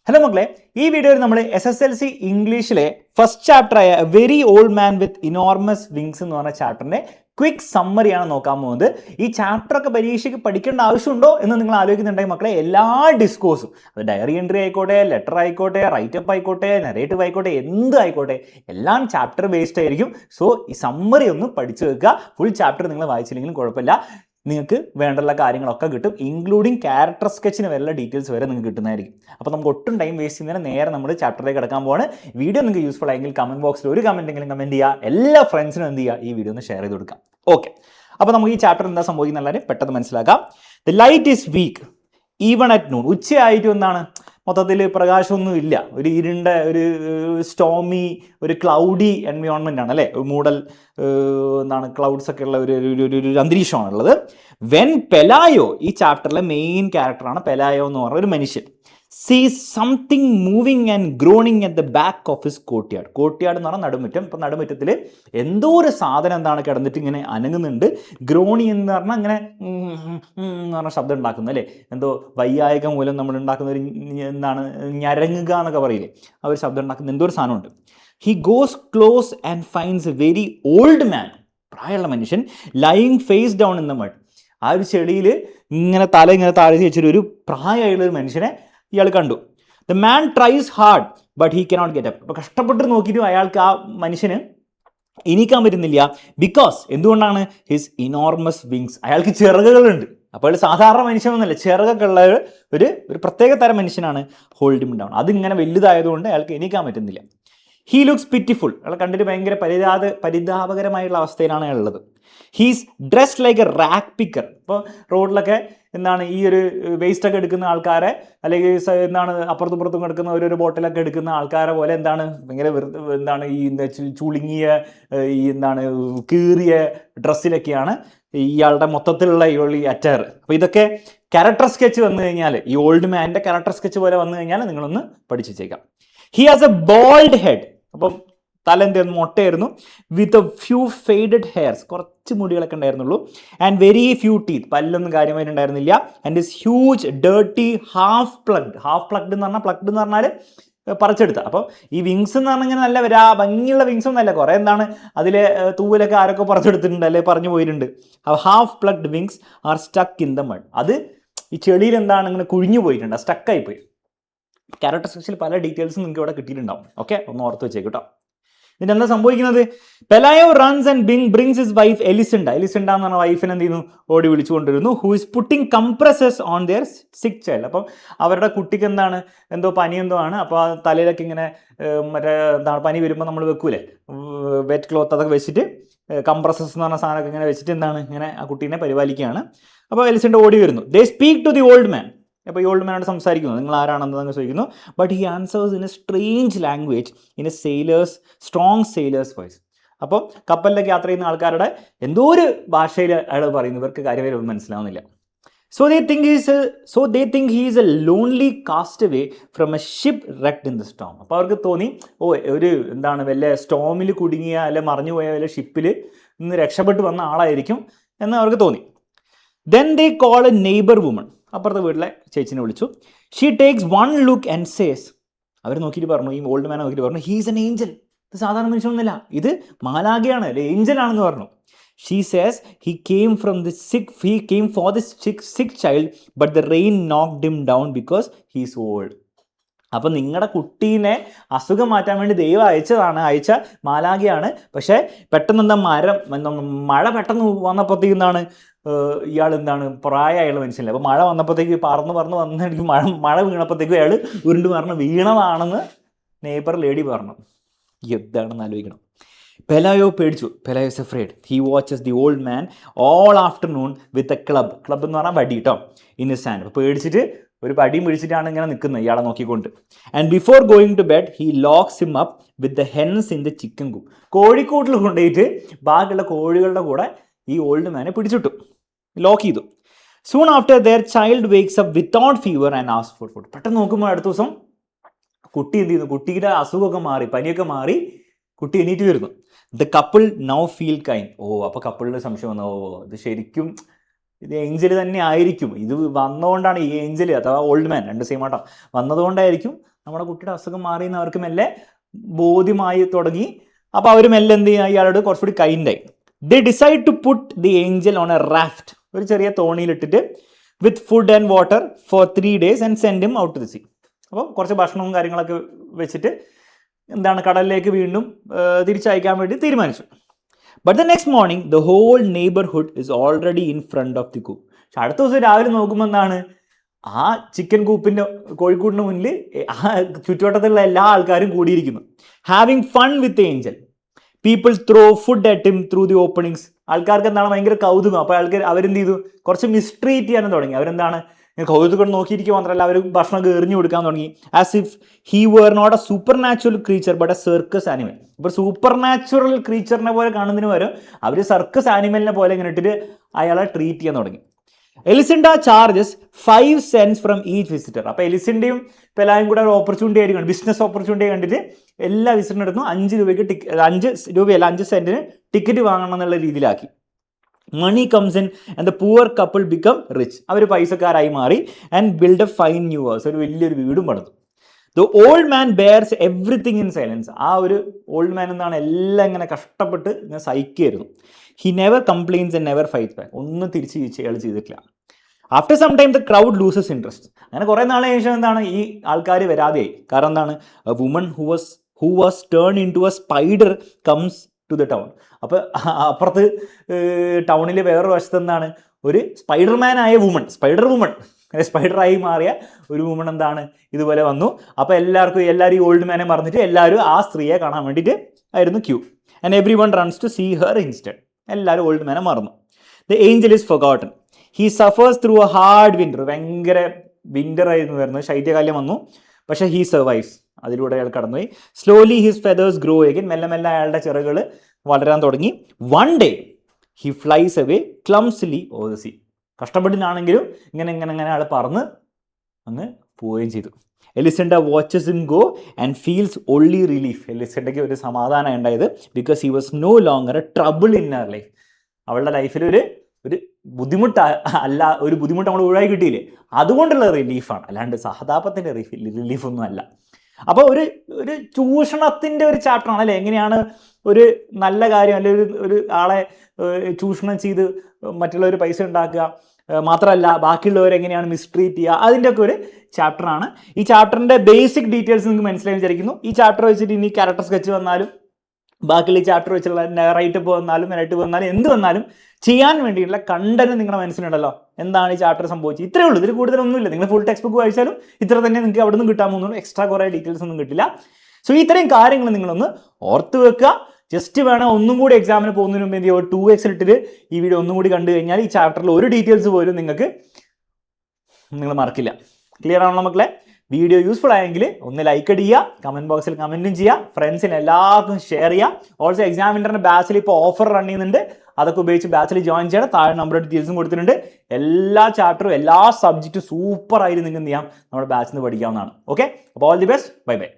Hello മക്കളെ, ഈ വീഡിയോയിൽ നമ്മൾ SSLC ഇംഗ്ലീഷിലെ ഫസ്റ്റ് ചാപ്റ്ററായ very old man with enormous wings എന്ന് പറഞ്ഞ ചാപ്റ്ററിന്റെ ക്വിക്ക് സമ്മറിയാണ് നോക്കാൻ പോകുന്നത്. ഈ ചാപ്റ്ററൊക്കെ പരീക്ഷയ്ക്ക് പഠിക്കേണ്ട ആവശ്യമുണ്ടോ എന്ന് നിങ്ങൾ ആലോചിക്കുന്നുണ്ടെങ്കിൽ മക്കളെ, എല്ലാ ഡിസ്കോഴ്സും, അത് ഡയറി എൻട്രി ആയിക്കോട്ടെ, ലെറ്റർ ആയിക്കോട്ടെ, റൈറ്റപ്പ് ആയിക്കോട്ടെ, നെറേറ്റീവ് ആയിക്കോട്ടെ, എന്ത് ആയിക്കോട്ടെ, എല്ലാം ചാപ്റ്റർ ബേസ്ഡ് ആയിരിക്കും. സോ ഈ സമ്മറി ഒന്ന് പഠിച്ചു വെക്കുക. ഫുൾ ചാപ്റ്റർ നിങ്ങൾ വായിച്ചില്ലെങ്കിലും കുഴപ്പമില്ല, നിങ്ങൾക്ക് വേണ്ടുള്ള കാര്യങ്ങളൊക്കെ കിട്ടും, ഇൻക്ലൂഡിങ് ക്യാരക്ടർ സ്കെച്ചിന് വരെയുള്ള ഡീറ്റെയിൽസ് വരെ നിങ്ങൾക്ക് കിട്ടുന്നതായിരിക്കും. അപ്പോൾ നമുക്ക് ഒട്ടും ടൈം വേസ്റ്റ് ചെയ്യുന്നതിന് നേരെ നമ്മൾ ചാപ്റ്ററിലേക്ക് കിടക്കാൻ പോവാണ്. വീഡിയോ നിങ്ങൾക്ക് യൂസ്ഫുൾ ആയെങ്കിൽ കമന്റ് ബോക്സിൽ ഒരു കമന്റെങ്കിലും കമന്റ് ചെയ്യുക, എല്ലാ ഫ്രണ്ട്സിനും എന്ത് ചെയ്യുക, ഈ വീഡിയോ ഒന്ന് ഷെയർ ചെയ്ത് കൊടുക്കാം. ഓക്കെ, അപ്പോൾ നമുക്ക് ഈ ചാപ്റ്റർ എന്താ സംഭവിക്കുന്നത് പെട്ടെന്ന് മനസ്സിലാക്കാം. The light is weak even at noon. ഉച്ചയായിട്ട് എന്താണ്, മൊത്തത്തിൽ പ്രകാശമൊന്നും ഇല്ല, ഒരു ഇരുണ്ട, ഒരു സ്റ്റോമി, ഒരു ക്ലൗഡി എൻവയോൺമെൻ്റ് ആണ് അല്ലേ, മൂടൽ എന്താണ്, ക്ലൗഡ്സ് ഒക്കെ ഉള്ള ഒരു അന്തരീക്ഷമാണുള്ളത്. വെൻ പെലായോ, ഈ ചാപ്റ്ററിലെ മെയിൻ ക്യാരക്ടറാണ് പെലായോ എന്ന് പറഞ്ഞ ഒരു മനുഷ്യൻ, സീസ് something moving and groaning at the back of his courtyard. Courtyard എന്ന് പറഞ്ഞാൽ നടുമുറ്റം. ഇപ്പം നടുമുറ്റത്തിൽ എന്തോ ഒരു സാധനം എന്താണ് കിടന്നിട്ട് ഇങ്ങനെ അനങ്ങുന്നുണ്ട്. ഗ്രോണി എന്ന് പറഞ്ഞാൽ ഇങ്ങനെ എന്ന് പറഞ്ഞ ശബ്ദം ഉണ്ടാക്കുന്നു അല്ലേ, എന്തോ വയ്യായിക മൂലം നമ്മൾ ഉണ്ടാക്കുന്ന ഒരു എന്താണ് ഞരങ്ങുക എന്നൊക്കെ പറയില്ലേ, ആ ഒരു ശബ്ദം ഉണ്ടാക്കുന്ന എന്തോ ഒരു സാധനമുണ്ട്. He goes close and finds a very old man, പ്രായമുള്ള മനുഷ്യൻ, lying face down in the mud. ആ ഒരു ചെടിയിൽ ഇങ്ങനെ തല ഇങ്ങനെ താഴ്ത്തി വെച്ചിട്ട് ഒരു പ്രായമായുള്ള ഒരു മനുഷ്യനെ ഇയാൾ കണ്ടു. The man tries hard but he cannot get up. അപ്പോൾ കഷ്ടപ്പെട്ട് നോക്കിയിട്ടും അയാൾക്ക്, ആ മനുഷ്യന് എണീക്കാൻ പറ്റുന്നില്ല. ബിക്കോസ് എന്തുകൊണ്ടാണ്, ഹിസ് ഇനോർമസ് വിങ്സ്, അയാൾക്ക് ചിറകുകളുണ്ട്. അപ്പോൾ അയാൾ സാധാരണ മനുഷ്യനൊന്നുമല്ല, ചിറകൊക്കെ ഉള്ള ഒരു പ്രത്യേക തരം മനുഷ്യനാണ്. ഹോൾഡ് ഹിം ഡൗൺ, അതിങ്ങനെ വലുതായതുകൊണ്ട് അയാൾക്ക് എണീക്കാൻ പറ്റുന്നില്ല. ഹീ ലുക്സ് പിറ്റിഫുൾ, അയാൾ കണ്ടിട്ട് ഭയങ്കര പരിതാപകരമായുള്ള അവസ്ഥയിലാണ് അയാൾ ഉള്ളത്. He's dressed like A rack picker. ഇപ്പോൾ റോഡിലൊക്കെ എന്താണ് ഈ ഒരു വേസ്റ്റ് ഒക്കെ എടുക്കുന്ന ആൾക്കാരെ, അല്ലെങ്കിൽ എന്താണ് അപ്പുറത്തും കിടക്കുന്ന ഒരു ബോട്ടിലൊക്കെ എടുക്കുന്ന ആൾക്കാരെ പോലെ എന്താണ് ഭയങ്കര എന്താണ് ഈ ചുളുങ്ങിയ, ഈ എന്താണ് കീറിയ ഡ്രസ്സിലൊക്കെയാണ് ഇയാളുടെ മൊത്തത്തിലുള്ള ഈ അറ്റയർ. അപ്പോൾ ഇതൊക്കെ ക്യാരക്ടർ സ്കെച്ച് വന്നു കഴിഞ്ഞാൽ, ഈ ഓൾഡ് മാൻ്റെ ക്യാരക്ടർ സ്കെച്ച് പോലെ വന്നു കഴിഞ്ഞാൽ നിങ്ങളൊന്ന് പഠിച്ചു വെച്ചേക്കാം. He has a bald head, അപ്പം തല എന്തായിരുന്നു, മൊട്ടയായിരുന്നു. With a few faded hairs, കുറച്ച് മുടികളൊക്കെ ഉണ്ടായിരുന്നുള്ളൂ. ആൻഡ് വെരി ഫ്യൂ ടീത്ത്, പല്ലൊന്നും കാര്യമായിട്ട് ഉണ്ടായിരുന്നില്ല. And his huge dirty half plucked എന്ന് പറഞ്ഞാൽ പറിച്ചെടുത്ത. അപ്പോൾ ഈ വിങ്സ് എന്ന് പറഞ്ഞാൽ നല്ല ഭംഗിയുള്ള വിങ്സ് ഒന്നും അല്ല, കുറേ എന്താണ് അതിലെ തൂവലൊക്കെ ആരൊക്കെ പറിച്ചെടുത്തിട്ടുണ്ട് അല്ലെ, പറഞ്ഞു പോയിട്ടുണ്ട്. Half plugged wings R stuck in the mud. അത് ഈ ചെളിയിൽ എന്താണ് ഇങ്ങനെ കുഴിഞ്ഞു പോയിട്ടുണ്ട്, സ്റ്റക്കായി പോയി. ക്യാരക്ടർ സ്കെച്ചിൽ പല ഡീറ്റെയിൽസും നിങ്ങൾക്ക് ഇവിടെ കിട്ടിയിട്ടുണ്ടാവും. ഓക്കെ, ഒന്ന് ഓർത്ത് വെച്ചേക്ക് കേട്ടോ. ഇതിന് എന്താ സംഭവിക്കുന്നത്, Pelayo runs and brings his wife Elisenda എന്ന് പറഞ്ഞ വൈഫിനെ എന്ത് ചെയ്യുന്നു, ഓടി വിളിച്ചു കൊണ്ടിരുന്നു. Who is putting compresses on their sick child. അപ്പം അവരുടെ കുട്ടിക്ക് എന്താണ്, എന്തോ പനി എന്തോ ആണ്. അപ്പോൾ ആ തലയിലൊക്കെ ഇങ്ങനെ മറ്റേ എന്താണ് പനി വരുമ്പോൾ നമ്മൾ വെക്കൂലേ വെറ്റ് ക്ലോത്ത്, അതൊക്കെ വെച്ചിട്ട് കംപ്രസസ് എന്ന് പറഞ്ഞ സാധനമൊക്കെ ഇങ്ങനെ വെച്ചിട്ട് എന്താണ് ഇങ്ങനെ ആ കുട്ടീനെ പരിപാലിക്കുകയാണ്. അപ്പോൾ എലിസിൻഡ ഓടി വരുന്നു. They speak to the old man. അപ്പോൾ ഈ ഓൾഡ് മാനോട് സംസാരിക്കുന്നു, നിങ്ങൾ ആരാണെന്ന് അങ്ങ് ചോദിക്കുന്നു. But he answers in a strange language, in a strong sailor's voice. അപ്പോൾ കപ്പലിലേക്ക് യാത്ര ചെയ്യുന്ന ആൾക്കാരുടെ എന്തോ ഒരു ഭാഷയിൽ അയാൾ പറയുന്നു, ഇവർക്ക് കാര്യമായി ഒന്നും മനസ്സിലാവുന്നില്ല. So they think he is a lonely castaway from a shipwrecked in the storm. അപ്പോൾ അവർക്ക് തോന്നി, ഒരു എന്താണ് വല്ല സ്റ്റോമിൽ കുടുങ്ങിയ അല്ലെ മറിഞ്ഞു പോയ വല്ല ഷിപ്പിൽ നിന്ന് രക്ഷപ്പെട്ട് വന്ന ആളായിരിക്കും എന്ന് അവർക്ക് തോന്നി. Then they call a neighbour woman. അപ്പുറത്തെ വീട്ടിലെ ചേച്ചിനെ വിളിച്ചു. She takes one look and says. അവർ നോക്കിയിട്ട് പറഞ്ഞു, ഈ ഓൾഡ് മാനെ നോക്കിയിട്ട് പറഞ്ഞു, ഹീസ് എൻ ഏഞ്ചൽ. ഇത് സാധാരണ മനുഷ്യനൊന്നുമില്ല, ഇത് മാലാഖയാണ്, അല്ലെ ഏഞ്ചൽ ആണെന്ന് പറഞ്ഞു. She says he came for the sick child but the rain knocked him down because he's old. അപ്പം നിങ്ങളുടെ കുട്ടീനെ അസുഖം മാറ്റാൻ വേണ്ടി ദൈവം അയച്ച മാലാഖയാണ്. പക്ഷേ പെട്ടെന്ന് എന്താ മഴ പെട്ടെന്ന് വന്നപ്പോഴത്തേക്കും ഇയാൾ എന്താണ് പ്രായമായുള്ള മനുഷ്യനല്ലേ. അപ്പോൾ മഴ വന്നപ്പോഴത്തേക്ക് പറന്ന് വന്നെനിക്ക് മഴ വീണപ്പോഴത്തേക്കും അയാൾ ഉരുണ്ട് വീണതാണെന്ന് നെയ്ബർ ലേഡി പറഞ്ഞു. എന്താണെന്ന് ആലോചിക്കണം. പെലായോ പേടിച്ചു. Pelayo is afraid. He watches the old man all afternoon with a club എന്ന് പറഞ്ഞാൽ വടി കേട്ടോ, ഇൻ ഹിസ് ഹാൻഡ്. അപ്പോൾ പേടിച്ചിട്ട് ഒരു വടിയും പിടിച്ചിട്ടാണ് ഇങ്ങനെ നിൽക്കുന്നത് ഇയാളെ നോക്കിക്കൊണ്ട്. And before going to bed he locks him up with the hens in the chicken coop. കോഴിക്കൂട്ടിൽ കൊണ്ടുപോയിട്ട് ബാക്കിയുള്ള കോഴികളുടെ കൂടെ ഈ ഓൾഡ് മാനെ പിടിച്ചിട്ടു, ലോക്ക് ചെയ്തു. Soon after their child wakes up without fever and ask for food. പെട്ടെന്ന് നോക്കുമ്പോൾ അടുത്ത ദിവസം കുട്ടി എന്ത് ചെയ്യുന്നു, കുട്ടിയുടെ അസുഖമൊക്കെ മാറി, പനിയൊക്കെ മാറി, കുട്ടി എണീറ്റ് വരുന്നു. The couple now feel kind. അപ്പോൾ കപ്പിളിന് സംശയം വന്നു, ഇത് ശരിക്കും ഇത് ഏഞ്ചൽ തന്നെ ആയിരിക്കും, ഇത് വന്നതുകൊണ്ടാണ് ഈ ഏഞ്ചൽ അഥവാ ഓൾഡ് മാൻ രണ്ട് സെയിം ആട്ടോ വന്നതുകൊണ്ടായിരിക്കും നമ്മുടെ കുട്ടിയുടെ അസുഖം മാറിയെന്ന് അവർക്ക് മെല്ലെ ബോധ്യമായി തുടങ്ങി. അപ്പോൾ അവർ മെല്ലെ എന്ത് ചെയ്യുക, ഇയാളോട് കുറച്ചുകൂടി കൈൻഡായി. They decide to put the angel on a raft, ഒരു ചെറിയ തോണിയിലിട്ടിട്ട് with food and water for 3 days and send him out to the sea. അപ്പോൾ കുറച്ച് ഭക്ഷണവും കാര്യങ്ങളൊക്കെ വെച്ചിട്ട് എന്താണ് കടലിലേക്ക് വീണ്ടും തിരിച്ചയക്കാൻ വേണ്ടി തീരുമാനിച്ചു. But the next morning the whole neighbourhood is already in front of the coop. പക്ഷെ അടുത്ത ദിവസം രാവിലെ നോക്കുമ്പോൾ എന്താണ്, ആ ചിക്കൻ കൂപ്പിൻ്റെ കോഴിക്കൂടിന് മുന്നിൽ ആ ചുറ്റുവട്ടത്തിലുള്ള എല്ലാ ആൾക്കാരും കൂടിയിരിക്കുന്നു. Having fun with angel. People throw food at him through the openings. ആൾക്കാർക്ക് എന്താണ് ഭയങ്കര കൗതുകം. അപ്പോൾ അവരെന്ത് ചെയ്തു, കുറച്ച് മിസ്ട്രീറ്റ് ചെയ്യാനും തുടങ്ങി. അവരെന്താണ് കൗതുകം നോക്കിയിരിക്കുക മാത്രമല്ല, അവർ ഭക്ഷണമൊക്കെ എറിഞ്ഞു കൊടുക്കാൻ തുടങ്ങി. As if he were not a supernatural creature but a circus animal. ഇപ്പോൾ സൂപ്പർ നാച്ചുറൽ ക്രീച്ചറിനെ പോലെ കാണുന്നതിന് പകരം അവർ സർക്കസ് ആനിമലിനെ പോലെ ഇങ്ങനെ ഇട്ടിട്ട് അയാളെ ട്രീറ്റ് ചെയ്യാൻ തുടങ്ങി. Elisenda charges 5 cents from each visitor. അപ്പോൾ എലിസിൻ്റെയും ഇപ്പോൾ എല്ലാവരും കൂടെ ഒരു ഓപ്പർച്യൂണിറ്റി ആയിരിക്കും, ബിസിനസ് ഓപ്പർച്യൂണിറ്റി കണ്ടിട്ട് എല്ലാ വിസിറ്ററിനും എടുത്തും 5 രൂപയ്ക്ക് 5 രൂപയല്ല 5 സെൻറ്റിന് ടിക്കറ്റ് വാങ്ങണം എന്നുള്ള രീതിയിലാക്കി. Money comes in and the poor couple become rich. അവർ പൈസക്കാരായി മാറി. And build a fine new house, ഒരു വലിയൊരു വീടും പണിതു. The old man bears everything in silence. ആ ഒരു ഓൾഡ് മാൻ എന്താണ് എല്ലാം ഇങ്ങനെ കഷ്ടപ്പെട്ട് ഇങ്ങനെ സഹിക്കുകയായിരുന്നു. He never complains and never fight back. ഒന്നും തിരിച്ച് അയാൾ ചെയ്തിട്ടില്ല. After some time the crowd loses interest. അങ്ങനെ കുറേ നാളെ ശേഷം എന്താണ് ഈ ആൾക്കാർ വരാതെയായി. കാരണം എന്താണ്, a woman who was turn into a spider comes to the town. അപ്പോൾ അപ്പുറത്ത് ടൗണിലെ വേറൊരു വശത്ത് എന്താണ് ഒരു സ്പൈഡർമാനായ വുമൺ, സ്പൈഡറായി മാറിയ ഒരു വുമൺ എന്താണ് ഇതുപോലെ വന്നു. അപ്പോൾ എല്ലാവരും ഈ ഓൾഡ് മാനെ മറന്നിട്ട് എല്ലാവരും ആ സ്ത്രീയെ കാണാൻ വേണ്ടിയിട്ട് ആയിരുന്നു queue. And everyone runs to see her instead. എല്ലാവരും ഓൾഡ് മാനെ മറന്നു. The angel is forgotten. He suffers through a hard winter. ഭയങ്കര വിൻ്റർ ആയിരുന്നു വരുന്നത്, ശൈത്യകാലം വന്നു. പക്ഷേ ഹി സർവൈവ്സ്. അതിലൂടെ അയാൾ കടന്നുപോയി. Slowly his feathers grow again. മെല്ലെ മെല്ലെ അയാളുടെ ചിറകുകൾ വളരാൻ തുടങ്ങി. One day he flies away clumsily over the sea. കഷ്ടപ്പെട്ടിട്ടാണെങ്കിലും ഇങ്ങനെ അയാൾ പറന്ന് അങ്ങ് പോവുകയും ചെയ്തു. Elisenda watches him go and feels only relief. എലിസൻഡയ്ക്ക് ഒരു സമാധാനം ഉണ്ടായത് because he was no longer a trouble in her life. അവളുടെ ലൈഫിൽ ഒരു ബുദ്ധിമുട്ട് അല്ല, ഒരു ബുദ്ധിമുട്ട് നമ്മൾ ഒഴിവായി കിട്ടിയില്ലേ, അതുകൊണ്ടുള്ള റിലീഫാണ്, അല്ലാണ്ട് സഹതാപത്തിൻ്റെ റിലീഫൊന്നും അല്ല. അപ്പോൾ ഒരു ചൂഷണത്തിൻ്റെ ഒരു ചാപ്റ്ററാണ് അല്ലേ. എങ്ങനെയാണ് ഒരു നല്ല കാര്യം അല്ലെങ്കിൽ ഒരു ആളെ ചൂഷണം ചെയ്ത് മറ്റുള്ളവർ പൈസ ഉണ്ടാക്കുക, മാത്രമല്ല ബാക്കിയുള്ളവരെങ്ങനെയാണ് മിസ്ട്രീറ്റ് ചെയ്യുക, അതിൻ്റെയൊക്കെ ഒരു ചാപ്റ്ററാണ്. ഈ ചാപ്റ്ററിൻ്റെ ബേസിക് ഡീറ്റെയിൽസ് നിങ്ങൾക്ക് മനസ്സിലായി വിചാരിക്കുന്നു. ഈ ചാപ്റ്റർ വെച്ചിട്ട് ഇനി ക്യാരക്ടർ സ്കെച്ച് വന്നാലും ബാക്കിയുള്ള ഈ ചാപ്റ്റർ വെച്ചുള്ള റൈറ്റപ്പ് വന്നാലും എന്ത് വന്നാലും ചെയ്യാൻ വേണ്ടിയിട്ടുള്ള കണ്ടന്റ് നിങ്ങളുടെ മനസ്സിലുണ്ടല്ലോ. എന്താണ് ഈ ചാപ്റ്റർ സംഭവിച്ചത്, ഇത്രയേ ഉള്ളൂ, ഇതിൽ കൂടുതലൊന്നുമില്ല. നിങ്ങൾ ഫുൾ ടെക്സ്റ്റ് ബുക്ക് വായിച്ചാലും ഇത്ര തന്നെ നിങ്ങൾക്ക് അവിടെ നിന്ന് കിട്ടാൻ പോകുന്നുള്ളൂ. എക്സ്ട്രാ കുറേ ഡീറ്റെയിൽസ് ഒന്നും കിട്ടില്ല. സോ ഇത്രയും കാര്യങ്ങൾ നിങ്ങളൊന്ന് ഓർത്ത് വെക്കുക. ജസ്റ്റ് വേണം ഒന്നും കൂടി എക്സാമിന് പോകുന്നതിന് മുമ്പ് എന്ത് ചെയ്യുക, 2x ഇട്ടിട്ട് ഈ വീഡിയോ ഒന്നും കൂടി കണ്ടു കഴിഞ്ഞാൽ ഈ ചാപ്റ്ററിൽ ഒരു ഡീറ്റെയിൽസ് പോലും നിങ്ങൾ മറക്കില്ല. ക്ലിയർ ആണല്ലോ മക്കളെ? വീഡിയോ യൂസ്ഫുൾ ആയെങ്കിൽ ഒന്ന് ലൈക്ക് അടിക്കുക, കമൻറ്റ് ബോക്സിൽ കമൻറ്റും ചെയ്യുക, ഫ്രണ്ട്സിന് എല്ലാവർക്കും ഷെയർ ചെയ്യുക. ഓൾസോ എക്സാം ഇൻ്ററിൻ്റെ ബാച്ചിൽ ഇപ്പോൾ ഓഫർ റൺ ചെയ്യുന്നുണ്ട്. അതൊക്കെ ഉപയോഗിച്ച് ബാച്ചിൽ ജോയിൻ ചെയ്യണം. താഴെ നമ്പർ ഡീറ്റെയിൽസും കൊടുത്തിട്ടുണ്ട്. എല്ലാ ചാപ്റ്ററും എല്ലാ സബ്ജക്റ്റും സൂപ്പറായിട്ട് നിങ്ങൾക്ക് എന്ത് ചെയ്യാം, നമ്മുടെ ബാച്ചിൽ നിന്ന് പഠിക്കാവുന്നതാണ്. ഓക്കെ, അപ്പോൾ all the best, bye bye.